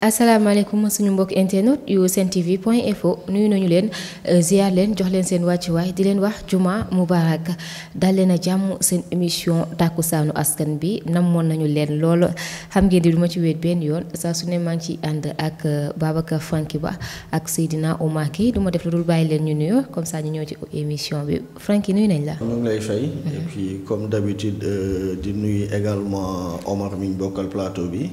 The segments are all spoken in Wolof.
asalaamaaleykum suñu mbokk internet yu Sen TV point info nuyu nañu leen ziar leen jox leen seen wàccuwaay di leen wax juma mubarak dal leen a jàmm seen émission tàkkusaanu askan bi namoon nañu leen lool xam ngeen di duma ci wéet benn yoon saa su ne maa ngi ciy ànd ak Babacar Franky Ba ak Seydina Oumar Gueye du ma def lu dul bàyyi leen ñu nuyoo comme ça ñu ñëw ci émission bi Franky nuyu nañ la. ñu ngi lay fay. Et puis comme d'habitude di nuyu également Omar mi ñu bokkal plateau bi.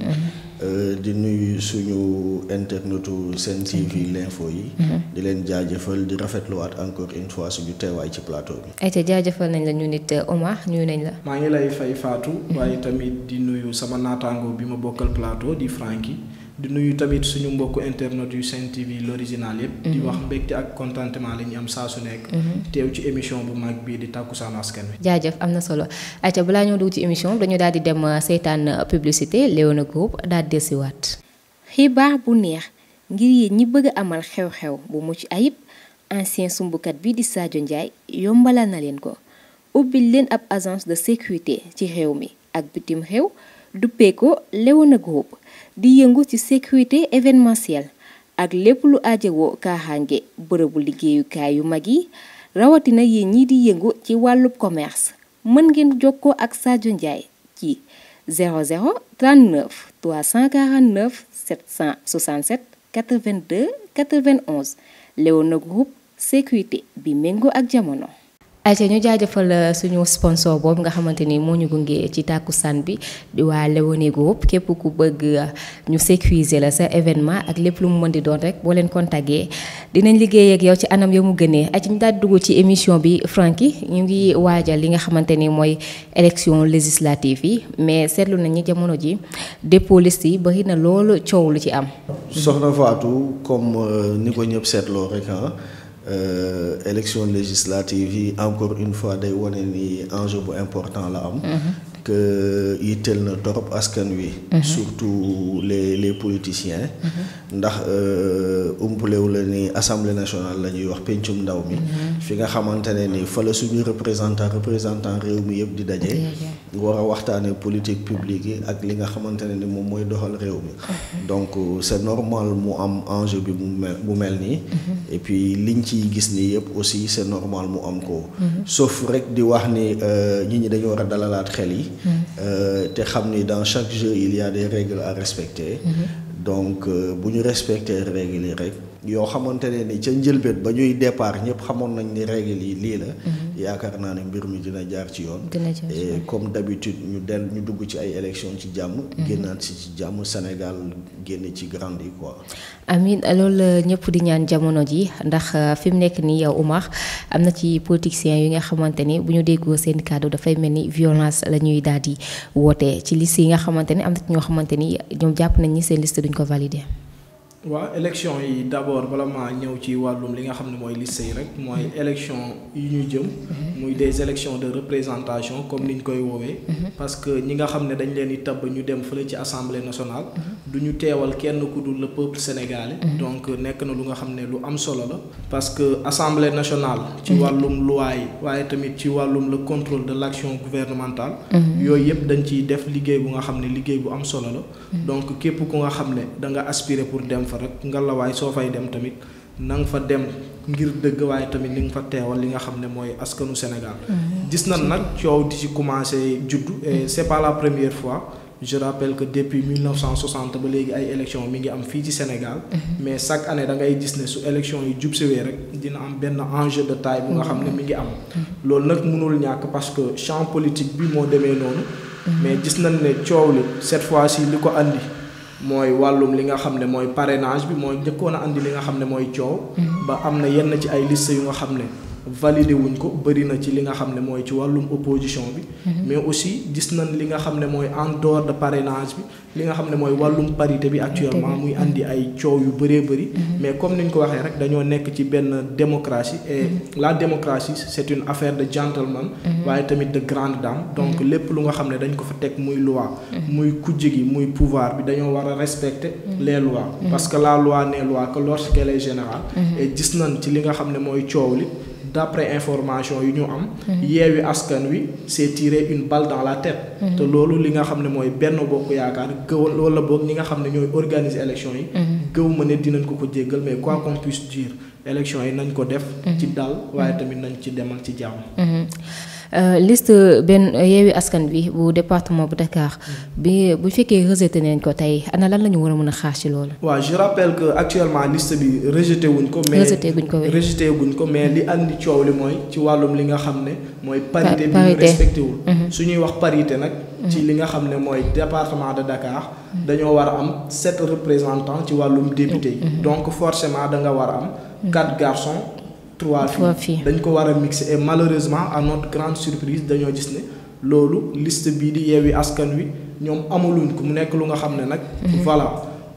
di nuyu suñu internetu Sen TV l'info yi. di leen jaajëfal di rafetluwaat encore une fois suñu teewaay ci plateau bi. ayca jaajëfal nañ la ñu nit Omar nuyu nañ la. maa ngi lay fay Fatou. waaye tamit di nuyu sama naataango bi ma bokkal plateau di Franky di nuyu tamit suñu mbokku internet yu Sen TV l'original yëpp. di wax mbégte ak contentement la ñu am saa su nekk. teew ci émission bu mag bii di tàkkusaanu askan wi. jaajëf am na solo ayca balaa ñoo dugg ci émission dañu daal di dem seetaan publicité Léona Group daal di desiwaat. xibaar bu neex ngir yéen ñi bëgg a amal xew-xew bu mucc ayib ancien sumbukat bi di Sadio Ndiaye yombalal na leen ko ubbil leen ab agence de sécurité ci réew mi ak bitim réew duppee ko Léona Group di yëngu ci sécurité événementielle ak lépp lu aajowoo kaaxaange bërëbu liggéeyukaay yu mag yi rawatina yéen ñi di yëngu ci wàllub commerce mën ngeen jokkoo ak Sadio Ndiaye ci 00 39 349 767 82 91 Léona Group sécurité bi méngoo ak jamono. ayca ñu jaajëfal suñu sponsor boobu nga xamante ni moo ñu gunge ci tàkkusaan bi di waa Léona Group képp ku bëgg ñu sécuriser la sa événement ak lépp lu mu mën di doon rek boo leen contacter dinañ liggéey ak yow ci anam ya mu gënee ayca ñu daal dugg ci émission bi Franky ñu ngi waajal li nga xamante ni mooy élection législative yi mais seetlu nañ ni jamono ji dépôt liste yi bari na loolu coow lu ci am. soxna Fatou comme ni ko ñëpp seetloo rek élection législative yi encore une fois day wane ni enjeu bu important la am. que yitteel na torop askan wi. surtout les politiciens. ndax umpalewu la ni assemblée nationale la ñuy wax pencum ndaw mi. fi nga xamante ne ni fa la suñu représentant réew mi yëpp di daje. war a waxtaanee politique publique yi ak li nga xamante ne ni moom mooy doxal réew mi. donc c'est normal mu am enjeu bi mu mel nii. et puis liñ ciy gis nii yëpp aussi c'est normal mu am ko. sauf rek di wax ni nit ñi dañu war a dalalaat xel yi. te xam ni dans chaque jeu il y a des règles à respecter. donc bu ñu respecter règles yi rek yoo xamante ne ni ca njëlbeen ba ñuy départ ñëpp xamoon nañ ni règles yi lii la. yaakaar naa ne mbir mi dina jaar ci yoon. et comme d'habitude ñu dugg ci ay élections ci jàmm. génnaat ci jàmm Sénégal génn ci grande yi quoi. amiin loolu ñëpp di ñaan jamono ji ndax fi mu nekk nii yow Oumar am na ci politiciens yi nga xamante ni bu ñu déggoo seen kàddu dafay mel ni violence la ñuy daal di woote ci liste yi nga xamante ni am na ci ñoo xamante ni ñoom jàpp nañ ni seen liste duñ ko valider. waaw élection yi d'abord bala maa ñëw ci wàllum li nga xam ne mooy liste yi rek mooy élection yi ñu jëm. muy des élections de représentation comme niñ koy woowee. parce que ñi nga xam ne dañ leen di tabb ñu dem fële ci assemblée nationale. du ñu teewal kenn ku dul le peuple sénégalais. donc nekk na lu nga xam ne lu am solo la. parce que assemblée nationale. ci wàllum loi yi waaye tamit ci wàllum le contrôle de l'action gouvernementale. yooyu yëpp dañ ciy def liggéey bu nga xam ne liggéey bu am solo la. donc képp ku nga xam ne da nga aspirer pour dem rek ngalawaay soo fay dem tamit na nga fa dem ngir dëgg waaye tamit ni nga fa teewal li nga xam ne mooy askanu Sénégal. gis nañ nag coow di ci commencé juddu et c'est pas la première fois. je rappelle que depuis 1960 ba léegi ay élections mi ngi am fii ci Sénégal. mais chaque année da ngay gis ne su élections yi jub siwee rek dina am benn enjeu de taille bu nga xam ne mi ngi am. loolu nag mënul ñàkk parce que champ politique bi moo demee noonu. mais gis nañ ne coow li cette fois-ci li ko andi. mooy wàllum li nga xam ne mooy parrainage bi mooy njëkkoon a andi li nga xam ne mooy coow. ba am na yenn ci ay liste yu nga xam ne validé wuñ ko bëri na ci li nga xam ne mooy ci wàllum opposition bi. mais aussi gis nañ li nga xam ne mooy en dehors de parrainage bi li nga xam ne mooy wàllum parité bi actuellement muy andi ay coow yu bëree bëri. mais comme niñ ko waxee rek dañoo nekk ci benn démocratie et la démocratie c'est une affaire de gentleman. waaye tamit de grande dame. donc lépp lu nga xam ne dañ ko fa teg muy loi. muy kujje gi muy pouvoir bi dañoo war a respecter les lois. parce que la loi n'est loi que lorsqu'elle est générale. et gis nañ ci li nga xam ne mooy coow li. d'après information yu ñu am. Yewwi Askan Wi s'est tiré une balle dans la tête. te loolu li nga xam ne mooy Benno Bokk Yaakaar gëw wala boog ñi nga xam ne ñooy organiser élection yi. gëw ma ne dinañ ko jéggal mais quoi qu'on puisse dire élection yi nañ ko def. ci dal waaye tamit nañ ci demal ci jàmm. liste benn Yewwi Askan Wi bu département bu Dakar bi bu fekkee rejeté nañ ko tey ana lan la ñu war a mën a xaar ci loolu. waaw je rappelle que actuellement liste bi rejeté wuñ ko. mais rejeté guñ ko mais li andi coow li mooy ci wàllum li nga xam ne mooy. parité bi ñu respecté wul. su ñuy wax parité nag. ci li nga xam ne mooy département de Dakar. dañoo war a am 7 représentants ci wàllum député yi. donc forcément da nga war a am 4 garçons. 3 filles dañ ko war a mixer et malheureusement à notre grande surprise dañoo gis ne loolu liste bii di Yewwi Askan Wi ñoom amaluñ ko mu nekk lu nga xam ne nag. voilà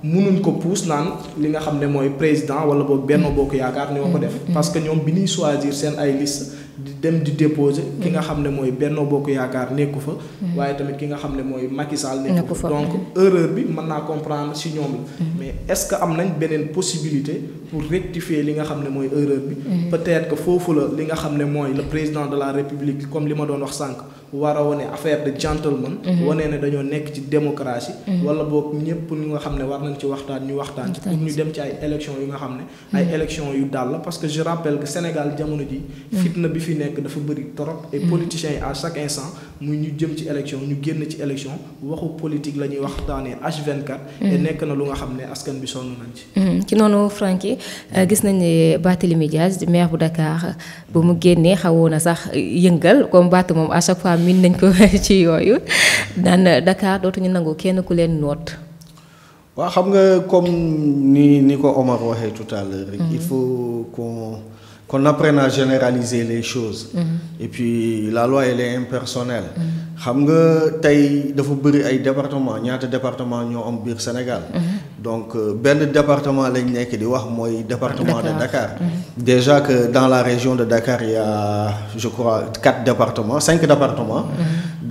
mënuñ ko puus naan li nga xam ne mooy président wala boog Benno Bokk Yaakaar ñoo ko def. parce que ñoom bi ñuy choisir seen ay liste di dem di déposer ki nga xam ne mooy Benno Bokk Yaakaar nekku fa. waaye tamit ki nga xam ne mooy Macky Sall nekku fa donc erreur bi mën naa comprendre ci ñoom la. mais est-ce que am nañ beneen possibilité pour rectifier li nga xam ne mooy erreur bi. peut-être que foofu la li nga xam ne mooy le président de la République comme li ma doon wax sànq war a wane affaire de gentleman. wane ne dañoo nekk ci démocratie. wala boog ñëpp ñu nga xam ne war nañ ci waxtaan ñu waxtaan ci pour ñu dem ci ay élections yu nga xam ne. ay élections yu dal la parce que je rappelle que Sénégal jamono ji fitna bi fi nekk dafa bëri trop et politiciens yi à chaque instant muy ñu jëm ci élection ñu génn ci élection waxu politique la ñuy waxtaanee H24. et nekk na lu nga xam ne askan bi sonn nañ ci. ci noonu Franky gis nañ ne Barthélémy Dias maire bu Dakar ba mu génnee xawoon na sax yëngal comme Barth moom à chaque fois min nañ ko ci yooyu daan Dakar dootuñu nangu kenn ku leen noot. waaw xam nga comme ni ko Omar waxee tout à l'heure rek il faut qu'on apprenne à généraliser les choses. Et puis la loi elle est impersonnelle. xam nga tey dafa bëri ay département ñaata département ñoo am biir Sénégal. donc benn département lañ nekk di wax mooy département de Dakar. déjà que dans la région de Dakar il y a je crois 5 départements.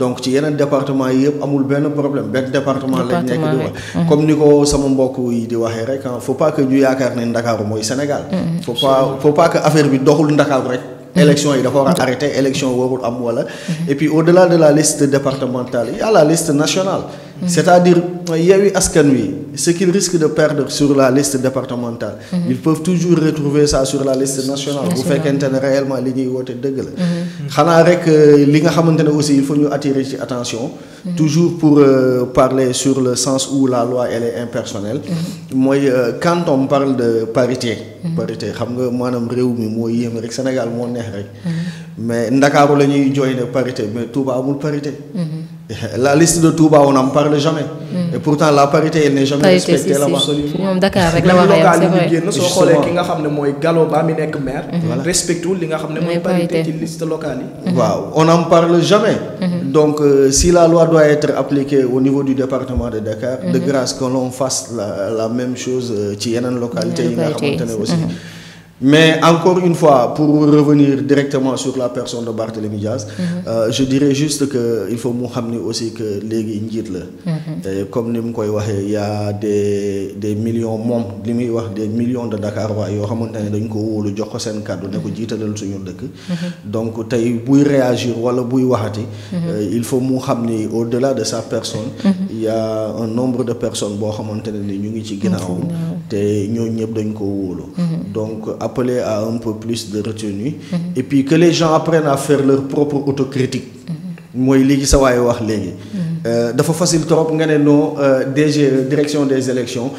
donc ci yeneen département yi yëpp amul benn problème benn département lañ nekk di wax. comme ni ko sama mbokk yi di waxee rek faut pas que ñu yaakaar ne Ndakaaru mooy Sénégal. faut pas que affaire bi doxul Ndakaaru rek. élection yi dafa war a arrêter élection warul am wala. et puis au-delà de la liste départementale il y a la liste nationale. c'est-à-dire Yewwi Askan Wi ce qu'ils risquent de perdre sur la liste départementale. ils peuvent toujours retrouver ça sur la liste nationale. bu fekkente ne réellement li ñuy woote dëgg la. xanaa rek li nga xamante ne aussi il faut ñu attirer ci attention. toujours pour parler sur le sens où la loi elle est impersonnelle. mooy quand on parle de parité. parité xam nga maanaam réew mi moo yéem rek Sénégal moo neex rek. mais Ndakaaru la ñuy jooy ne parité mais Touba amul parité. la liste de Touba on n'en parle jamais. et pourtant la parité elle n'est jamais respectée là-bas. ñoom Dakar rek la war a yem c'est vrai génn soo xoolee ki nga xam ne mooy Gallo Ba mi nekk maire. respecté wul li nga xam ne mooy parité ci liste locale yi. waaw on n'en parle jamais. donc si la loi doit être appliquée au niveau du département de Dakar. de grâce que l'on fasse la même chose ci yeneen localité yi nga xamante ne aussi. mais encore une fois pour revenir directement sur la personne de Barthélémy Dias. je dirais juste que il faut mu xam ni aussi que léegi njiit la. et comme ni mu koy waxee y a des millions moom li muy wax des millions de Dakar waa yoo xamante ne dañ ko wóolu jox ko seen kàddu ne ko jiitalal suñu dëkk. donc tey buy réagir wala buy waxati. il faut mu xam ni au-delà de sa personne. il y a un nombre de personnes boo xamante ne ni ñu ngi ci ginnaaw. te ñoo ñëpp dañ ko wóolu. donc appeler à un peu plus de retenue. Et puis que les gens apprennent à faire leur propre autocritique. mooy léegi sa waay wax léegi. dafa facile trop nga ne non DG direction des élections.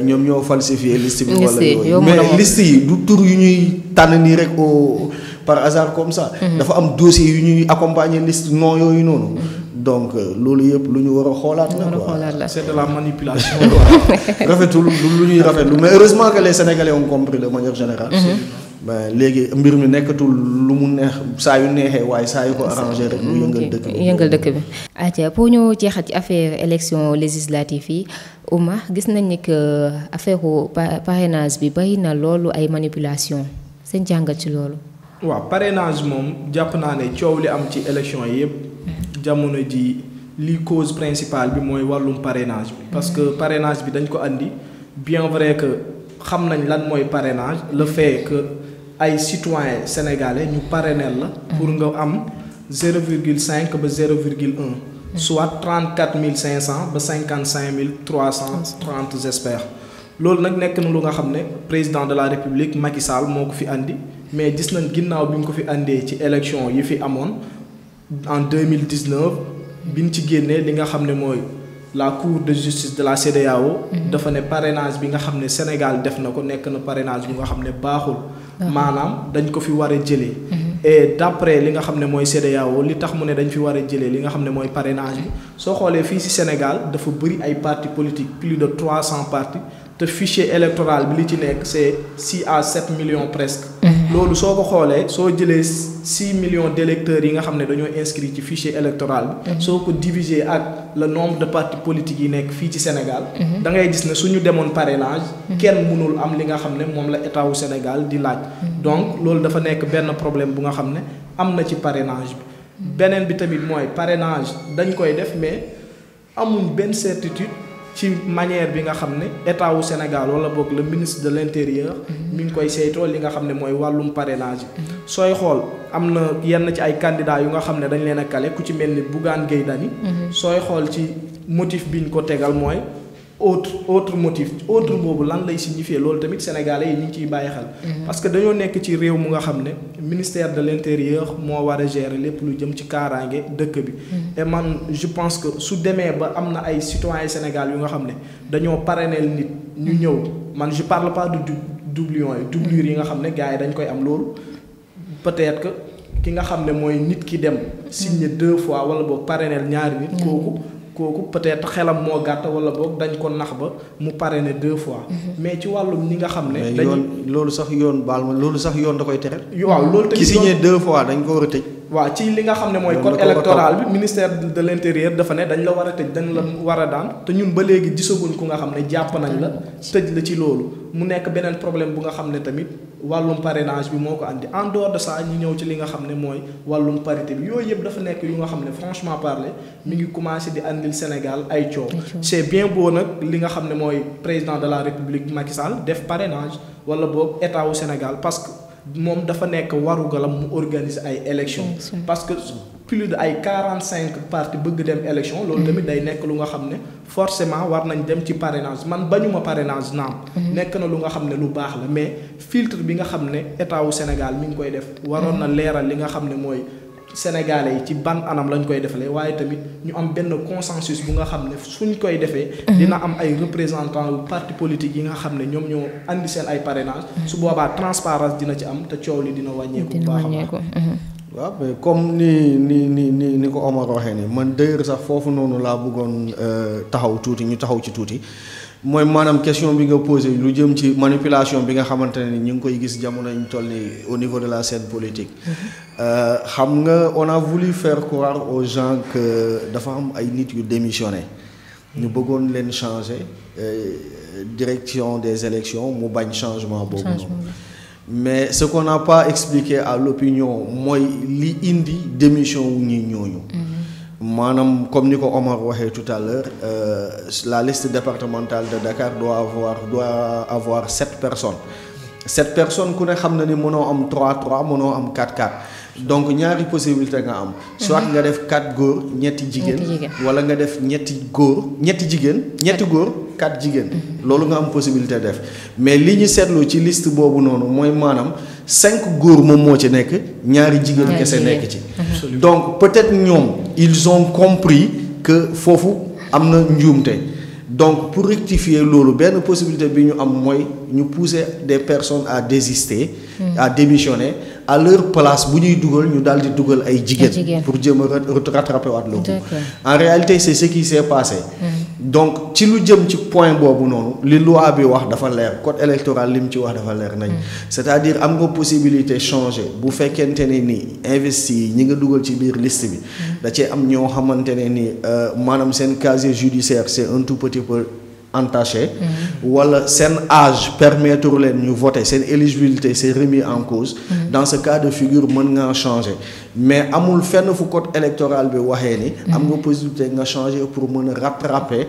ñoom ñoo falsifier liste bi. wala yooyu mais liste yi du tur yu ñuy tànn nii rek par hasard comme ça. dafa am dossier yu ñuy accompagner liste non yooyu noonu. donc loolu yëpp lu ñu war a xoolaat la. c'est de la manipulation. rafetul lu ñuy rafetlu mais heureusement que les Sénégalais ont compris de manière générale. ben léegi mbir mi nekkatul lu mu neex saa yu neexee waaye saa yu ko arrangé rek mu yëngal dëkk bi. atia pour ñu jeexal ci affaire élection législative yi Oumar gis nañ ni que affaire parrainage bi bari na loolu ay manipulation seen jàngat ci loolu. waaw parrainage moom jàpp naa ne coow li am ci élection yi yëpp. jamono ji li cause principale bi mooy wàllum parrainage bi parce que parrainage bi dañ ko andi bien vrai que xam nañ lan mooy parrainage le fait que ay citoyens sénégalais ñu parrainel la pour nga am 0,5 ba 0,1 soit 34 500 ba 55 330 j'espère loolu nag nekk na lu nga xam ne président de la république Macky Sall moo ko fi andi mais gis nañ ginnaaw bi ñu ko fi andee ci élection yi fi amoon en 2019 bi ñu ci génnee li nga xam ne mooy la cour de justice de la CEDEAO dafa ne parrainage bi nga xam ne Sénégal def na ko nekk na parrainage bu nga xam ne baaxul maanaam dañ ko fi war a jëlee et d'après li nga xam ne mooy CEDEAO li tax mu ne dañ fi war a jëlee li nga xam ne mooy parrainage bi soo xoolee fii ci Sénégal dafa bëri ay partis politiques plus de 300 partis te fichier électoral bi li ci nekk c'est 6 à 7 millions presque loolu soo ko xoolee soo jëlee 6 millions d'électeurs yi nga xam ne dañoo inscrit ci fichier électoral bi soo ko diviser ak le nombre de partis politiques yi nekk fii ci Sénégal da ngay gis ne suñu demoon parrainage kenn mënul am li nga xam ne moom la état wu Sénégal di laaj donc loolu dafa nekk benn problème bu nga xam ne am na ci parrainage bi beneen bi tamit mooy parrainage dañ koy def mais amuñ benn certitude ci manière bi nga xam ne état wu Sénégal wala boog le ministre de l'intérieur mi ngi koy saytoo li nga xam ne mooy wàllum parrainage sooy xool am na yenn ci ay candidats yu nga xam ne dañ leen a kale ku ci mel ni Bougane Gueye Dany sooy xool ci motif bi ñu ko tegal mooy autre motif autre boobu lan lay signifier loolu tamit sénégalais yi ñu ngi ciy bàyyi xel parce que dañoo nekk ci réew mu nga xam ne ministère de l'intérieur moo war a gérer lépp lu jëm ci kaaraange dëkk bi et man je pense que su demee ba am na ay citoyens Sénégal yu nga xam ne dañoo parrainel nit ñu ñëw man je parle pas de doublons yi doublure yi nga xam ne gars yi dañ koy am loolu peut-être que ki nga xam ne mooy nit ki dem signer 2 fois wala boog parrainel ñaari nit kooku peut-être xelam moo gàtt wala boog dañ ko nax ba mu parrainé 2 fois mais ci wàllum ñi nga xam ne dañuy loolu sax yoon baal ma loolu sax yoon da koy tere waaw loolu tamit ki signé 2 fois dañ ko war a tëj waaw ci li nga xam ne mooy code électoral bi ministère de l'intérieur dafa ne dañ la war a tëj dañ la war a daan te ñun ba léegi gisaguñ ku nga xam ne jàpp nañ la tëj la ci loolu mu nekk beneen problème bu nga xam ne tamit wàllum parrainage bi moo ko andi en dehors de ça ñu ñëw ci li nga xam ne mooy wàllum parité bi yooyu yëpp dafa nekk yu nga xam ne franchement parler mi ngi commencer di andil Sénégal ay coow c'est bien beau nag li nga xam ne mooy président de la République Macky Sall def parrainage wala boog état wu Sénégal parce que moom dafa nekk warugalam mu organiser ay élections parce que plus de ay 45 partis bëgg dem élection loolu tamit day nekk lu nga xam ne forcément war nañ dem ci parrainage man bañuma parrainage naam nekk na lu nga xam ne lu baax la mais filtre bi nga xam ne état wu Sénégal mi ngi koy def waroon na leeral li nga xam ne mooy sénégalais yi ci ban anam lañ koy defalee waaye tamit ñu am benn consensus bu nga xam ne suñ koy defee dina am ay représentants yu parti politique yi nga xam ne ñoom ñoo andi seen ay parrainage su boobaa transparence dina ci am te coow li dina wàññeeku bu baax a baax waaw mais comme ni ko Omar waxee ni man d'ailleurs sax foofu noonu laa bëggoon taxaw tuuti ñu taxaw ci tuuti mooy maanaam question bi nga posé lu jëm ci manipulation bi nga xamante ne ñu ngi koy gis jamono ñu toll ni au niveau de la scène politique xam nga on a voulu faire croire aux gens que dafa am ay nit yu démissionné ñu bëggoon leen changer direction des élections mu bañ changement boobu noonu mais ce qu'on n'a pas expliqué à l'opinion mooy li indi démission wu ñi ñooñu maanaam comme ni ko Omar waxee tout à l'heure la liste départementale de Dakar doit avoir 7 personnes 7 personnes ku ne xam na ni mënoo am 3-3 mënoo am 4-4 donc ñaari possibilité nga am soit nga def 4 góor ñetti jigéen wala nga def ñetti jigéen ñetti góor 4 jigéen loolu nga am possibilité def mais li ñu seetlu ci liste boobu noonu mooy maanaam 5 góor moom moo ci nekk ñaari jigéen kese nekk ci donc peut-être ñoom ils ont compris que foofu am na njuumte donc pour rectifier loolu benn possibilité bi ñu am mooy ñu pousser des personnes à désister à démissionner à leur place bu ñuy dugal ñu daal di dugal ay jigéen pour jéem a rattraper waat loolu en réalité c'est ce qui s'est passé donc ci lu jëm ci point boobu noonu li loi bi wax dafa leer code électoral li mu ci wax dafa leer nañ c'est-à-dire am nga possibilité changer bu fekkente ne ni investi yi ñi nga dugal ci biir liste bi da cee am ñoo xamante ne ni maanaam seen casier judiciaire c'est un tout petit peu entaché wala seen âge permettre leen ñu voter seen éligibilité c'est remis en cause dans ce cas de figure mën nga changer mais amul fenn fu code électoral bi waxee ni am nga possibilité nga changer pour mën a rattraper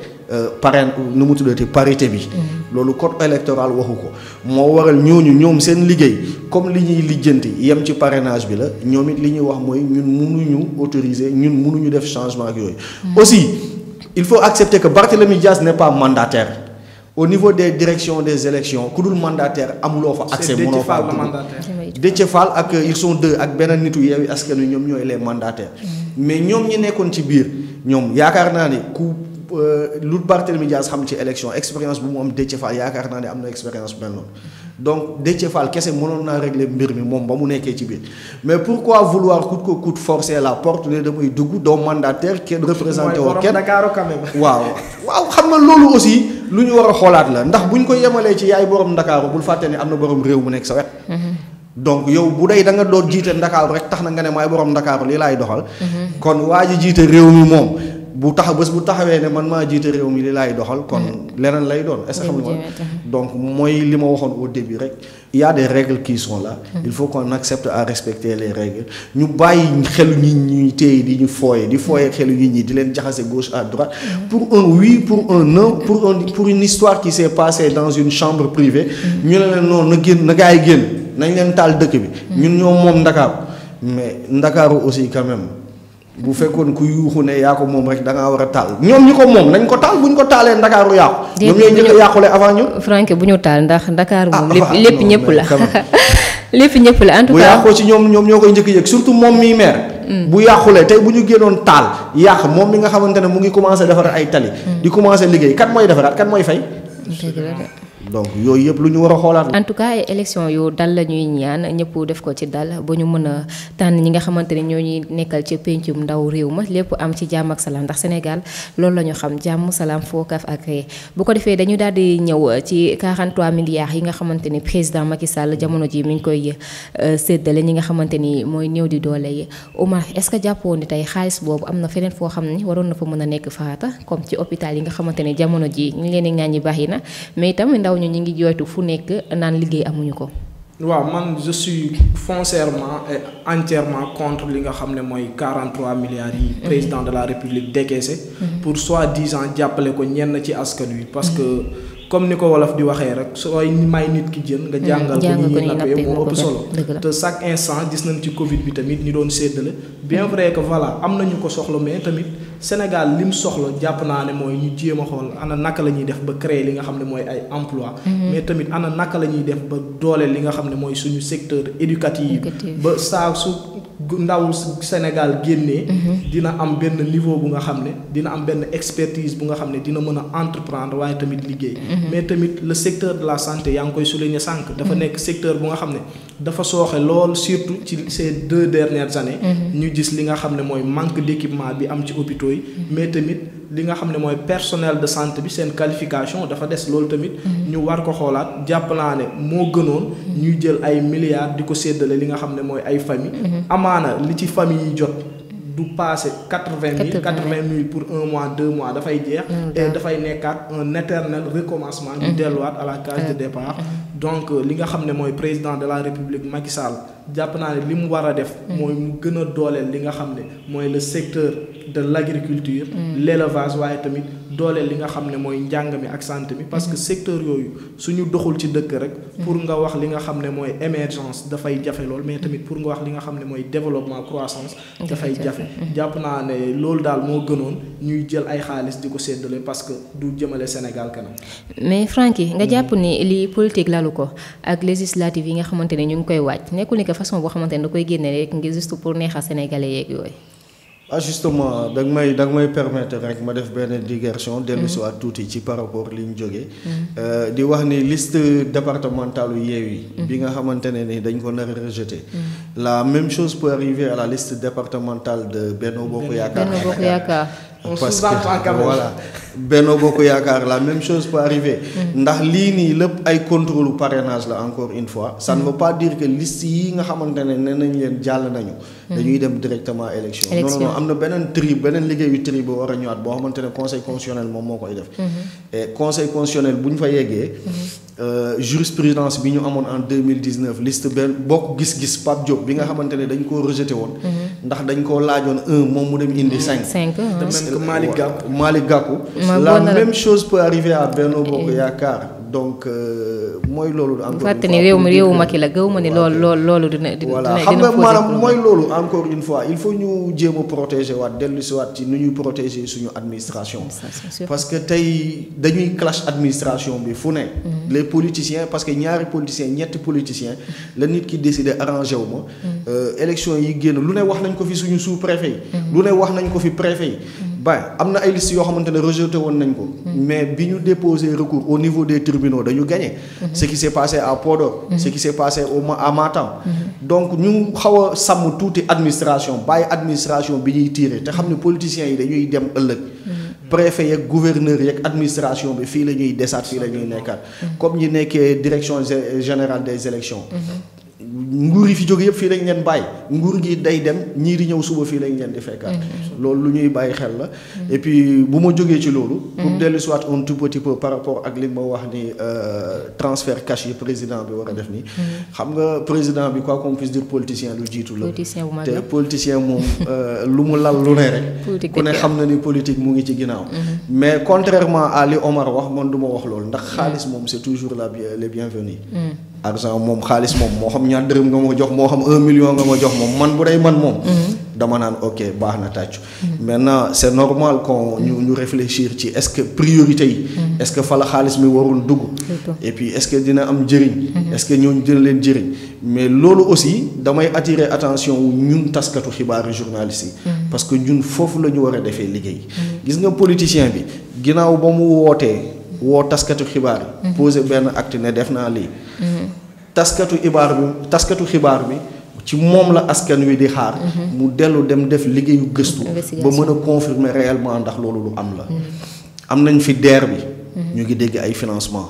nu mu tuddati parité bi loolu code électoral waxu ko moo waral ñoom seen liggéey comme li ñuy lijjanti yem ci parrainage bi la ñoom it li ñuy wax mooy ñun mënuñu autoriser ñun mënuñu def changement ak yooyu aussi il faut accepter que Barthélémy Dias n'est pas mandataire au niveau des directions des élections ku dul mandataire amuloo fa accès mënoo fa Déthié Fall ak ils sont deux ak beneen nitu Yewwi Askan Wi ñoom ñooy les mandataires mais ñoom ñi nekkoon ci biir ñoom yaakaar naa ni ku lu Barthélémy Dias xam ci élection expérience bu mu am Déthié Fall yaakaar naa ne am na expérience bu mel noonu donc Déthié Fall kese mënoon naa régler mbir mi moom ba mu nekkee ci biir mais pourquoi vouloir coûte que coûte forcer la porte ne damay dugg doo mandataire kenn représenté woo kenn waaw xam nga loolu aussi lu ñu war a xoolaat la ndax bu ñu ko yemalee ci yaay borom Ndakaaru bul fàtte ne am na borom réew mu nekk sa wet donc yow bu dee da nga doon jiite Ndakaaru rek tax na nga ne maay borom Ndakaaru lii laay doxal kon waa ji jiite réew mi moom bu taxawee ne man maa jiite réew mi li laay doxal kon leneen lay doon est-ce que xam nga donc mooy li ma waxoon au début rek il y a des règles qui sont là il faut qu'on accepte à respecter les règles ñu bàyyi xelu nit ñi téye di ñu fooye xelu nit ñi di leen jaxase gauche à droite pour un oui pour un non pour une histoire qui s'est passée dans une chambre privée ñu ne leen noonu na génn na gaa yi génn nañ leen taal dëkk bi ñun ñoo moom Ndakaaru mais Ndakaaru aussi quand même bu fekkoon ku yuuxu ne yaa ko moom rek da ngaa war a taal ñoom ñi ko moom nañ ko taal bu ñu ko taalee Ndakaaru yàqu. ñoom ñooy njëkk a yàqule avant ñun. Franck bu ñu taal ndax Ndakaaru moom lépp ñëpp la. lépp ñëpp la en tout cas bu yàqoo ci ñoom ñoo koy njëkk yëg surtout moom miy maire. bu yàqulee tey bu ñu génnoon taal yàq moom mi nga xamante ne mu ngi commencé defar ay tali. di commencé liggéey kat mooy defaraat kat mooy fay. donc yooyu yëpp lu ñu war a xoolaat en tout cas élection yu dal la ñuy ñaan ñëpp def ko ci dal ba ñu mën a tànn ñi nga xamante ne ñoo ñuy nekkal ci pencum ndaw réew ma lépp am ci jàmm ak salaam ndax Sénégal loolu la ñu xam jàmm salaam fookaf ak ree bu ko defee dañu daal di ñëw ci 43 milliards yi nga xamante ni président Macky Sall jamono ji mi ngi koy séddale ñi nga xamante ni mooy néew di doole yi Omar est-ce que jàppoo ni tey xaalis boobu am na feneen foo xam ni waroon na fa mën a nekk farata comme ci hôpital yi nga xamante ni jamono ji ñu leen di ŋàññi baax yi na mais itam ndaw ñu ngi jooytu fu nekk naan liggéey amuñu ko. waaw man je suis foncièrement et entièrement contre li nga xam ne mooy 43 milliards yi président de la République décaissé pour soi-disant jàppale ko ñenn ci askan wi parce que comme ni ko wolof di waxee rek sooy may nit ki jën nga jàngal ko ñi nappee moo ëpp solo te chaque instant gis nañ ci Covid bi tamit ñi doon séddale bien vrai que voilà am nañu ko soxla mais tamit Sénégal lim soxla jàpp naa ne mooy ñu jéem a xool ana naka la ñuy def ba créer li nga xam ne mooy ay emploi mais tamit ana naka la ñuy def ba dooleel li nga xam ne mooy suñu secteur éducatif ba saa su ndaw Sénégal génnee dina am benn niveau bu nga xam ne dina am benn expertise bu nga xam ne dina mën a entreprendre waaye tamit liggéey mais tamit le secteur de la santé yaa ngi koy souligner sànq dafa nekk secteur bu nga xam ne dafa sooxe lool surtout ci ces 2 dernières années ñu gis li nga xam ne mooy manque d'équipement bi am ci hôpitaux yi mais tamit li nga xam ne mooy personnel de santé bi seen qualification dafa des loolu tamit ñu war ko xoolaat jàpp naa ne moo gënoon ñuy jël ay milliards di ko séddale li nga xam ne mooy ay famille amaana li ci famille yi jot du passé 80 000 pour 1 mois 2 mois dafay jeex et dafay nekkaat un éternel recommencement ñu delluwaat à la case de départ donc li nga xam ne mooy président de la République Macky Sall jàpp naa ne li mu war a def mooy mu gën a dooleel li nga xam ne mooy le secteur de l'agriculture l'élevage waaye tamit dooleel li nga xam ne mooy njàng mi ak santé mi parce que secteur yooyu suñu doxul ci dëkk rek pour nga wax li nga xam ne mooy émergence dafay jafe lool mais tamit pour nga wax li nga xam ne mooy développement croissance dafay jafe jàpp naa ne loolu daal moo gënoon ñuy jël ay xaalis di ko séddale parce que du jëmale Sénégal kanam. mais Francky nga jàpp ni li politique lalu ko ak législative yi nga xamante ne ñu ngi koy wàcc nekkul ni que façon boo xamante ne da koy génne rek ngir juste pour neexal sénégalais yeeg yooyu. ah justement da nga may permettre rek ma def benn digression dellu si waat tuuti ci par rapport li ñu jógee di wax ni liste départementale Yewwi bi nga xamante ne ni dañ ko nar a rejeté La même chose peut arriver à la liste départementale de Benno Bokk Yaakaar. Benno Bokk Yaakaar. Parce que voilà Benno Bokk Yaakaar la même chose peut arriver. ndax lii nii lépp ay contrôle parrainage la encore une fois. ça ne veut pas dire que liste yi nga xamante ne nee nañ leen jàll nañu. dañuy dem directement élection. non am na beneen liggéeyu tri bu war a ñëwaat boo xamante ne conseil constitutionnel moom moo koy def. et conseil constitutionnel bu ñu fa yeggee. jurisprudence bi ñu amoon en 2019 liste benn bokk gis-gis Pape Diop bi nga xamante ne dañ koo rejeté woon. ndax dañ koo laajoon 1 moom mu dem indi 5. Malick Gakou. La même chose peut arriver à Benno Bokk Yaakaar donc mooy loolu. encore fàtte ni réewu Macky la gëw ma ni loolu dina voilà xam nga maanaam mooy loolu encore une fois il faut ñu jéem a protéger waat dellu si waat ci nu ñuy protéger suñu administration. parce que tey dañuy clash administration bi fu ne. les politiciens parce que ñaari politiciens ñetti politiciens la nit ki décidé arrangé wu ma. élection yi génn lu ne wax nañ ko fi suñu sous préfet yi. lu ne wax nañ ko fi préfet yi. am na ay liste yoo xamante ne rejeté woon nañ ko. mais bi ñu déposé recours au niveau des tribunaux dañu gagné. ce qui s'est passé à Podor. ce qui s'est passé à Matam. donc ñu xaw a sàmm tuuti administration bàyyi administration bi ñuy tiire te xam ne politiciens yi dañuy dem ëllëg. préfet yeeg gouverneur yeeg administration bi fii la ñuy desaat fii la ñuy nekkaat. comme ñi nekkee direction générale des élections. nguur yi fi jóge yëpp fii lañ leen bàyyi nguur gi day dem ñii di ñëw suba fii lañ leen di fekkaat. loolu lu ñuy bàyyi xel la. et puis bu ma jógee ci loolu. pour dellu si waat un tout petit peu par rapport ak li ma wax ni transfert cash yi président bi war a def nii. xam nga président bi quoi qu'on puisse dire politicien lu jiitu la. te politicien moom lu mu lal lu ne rek. ku ne xam na ni politique mu ngi ci ginnaaw. mais contrairement à li Omar wax man du ma wax loolu ndax xaalis moom c'est toujours les bienvenus. argent moom xaalis moom moo xam ñaar dërëm nga ma jox moo xam 1 million nga ma jox moom man bu day man moom. dama naan ok baax na tàccu. maintenant c'est normal qu'on ñu réfléchir ci est-ce que priorité yi. est-ce que fa la xaalis mi warul dugg. et puis est-ce que dina am njëriñ. est-ce que ñooñu dina leen jëriñ. mais loolu aussi damay attirer attention wu ñun taskatu xibaaru journalistes yi. parce que ñun foofu la ñu war a defee liggéey. gis nga politicien bi ginnaaw ba mu woo taskatu xibaar yi. posé benn acte ne def naa lii. taskatu xibaar bi ci moom la askan wi di xaar. mu dellu dem def liggéeyu gëstu. ba mën a confirmer réellement ndax loolu lu am la. am nañ fi DER bi. ñu ngi dégg ay financement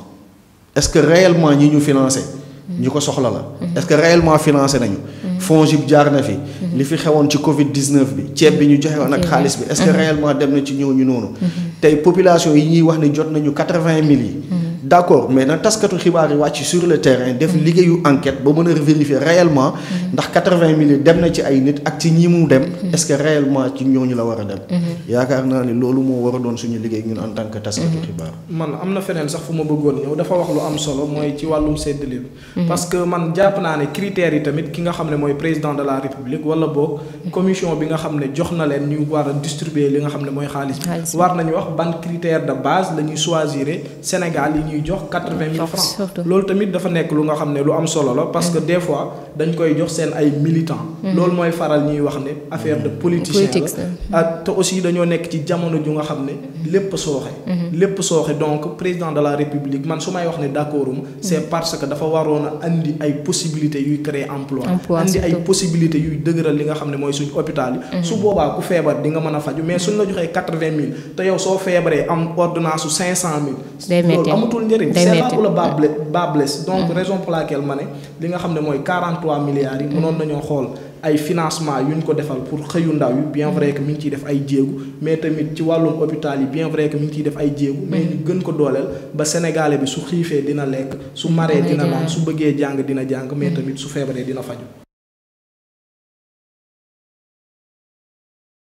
est-ce que réellement ñi ñu financé. ñi ko soxla la. est-ce que réellement financé nañu. FONGIP jaar na fi. li fi xewoon ci Covid 19 bi ceeb bi ñu joxe woon ak xaalis bi est-ce que réellement dem na ci ñooñu noonu. tey population yi ñuy wax ni jot nañu 80 000 yi. d'accord mais na taskatu xibaar yi wàcc sur le terrain def liggéeyu enquête ba mën a vérifier réellement ndax 80 000 yi dem na ci ay nit ak ci ñi mu dem est-ce que réellement ci ñooñu la war a dem. yaakaar naa ni loolu moo war a doon suñu liggéey ñun en tant que taskatu xibaar. man am na feneen sax fu ma bëggoon ñëw dafa wax lu am solo mooy ci wàllum séddale bi. parce que man jàpp naa ne critères yi tamit ki nga xam ne mooy président de la république wala boog commission bi nga xam ne jox na leen ñu war a distribuer li nga xam ne mooy xaalis bi. war nañu wax ban critère de base la ñuy choisir Sénégal yi ñuy jox 80 000 francs. loolu tamit dafa nekk lu nga xam ne lu am solo la parce que des fois dañ koy jox seen ay militants. loolu mooy faral ñuy wax ne affaire de politicien la te aussi dañoo nekk ci jamono ju nga xam ne lépp sooxe. lépp sooxe donc président de la république man su may wax ne d'accordum c'est parce que dafa waroon a andi ay possibilités yuy créer emploi andi ay possibilités yuy dëgëral li nga xam ne mooy suñu hôpital yi. su boobaa ku feebar di nga mën a faju mais suñ la joxee 80 000 te yow soo feebaree am ordonnance su 500 000. loolu amatul njëriñ. c'est là où le bas blesse donc raison pour laquelle ma ne li nga xam ne mooy 43 milliards yi mënoon nañoo xool ay financement yu ñu ko defal pour xëyu ndaw yi bien vrai que mi ngi ciy def ay jéegu mais tamit ci wàllum hôpital yi bien vrai que mi ngi ciy def ay jéegu mais ñu gën ko dooleel ba sénégalais bi su xiifee dina lekk su maree dina naan su bëggee jàng dina jàng mais tamit su feebaree dina faju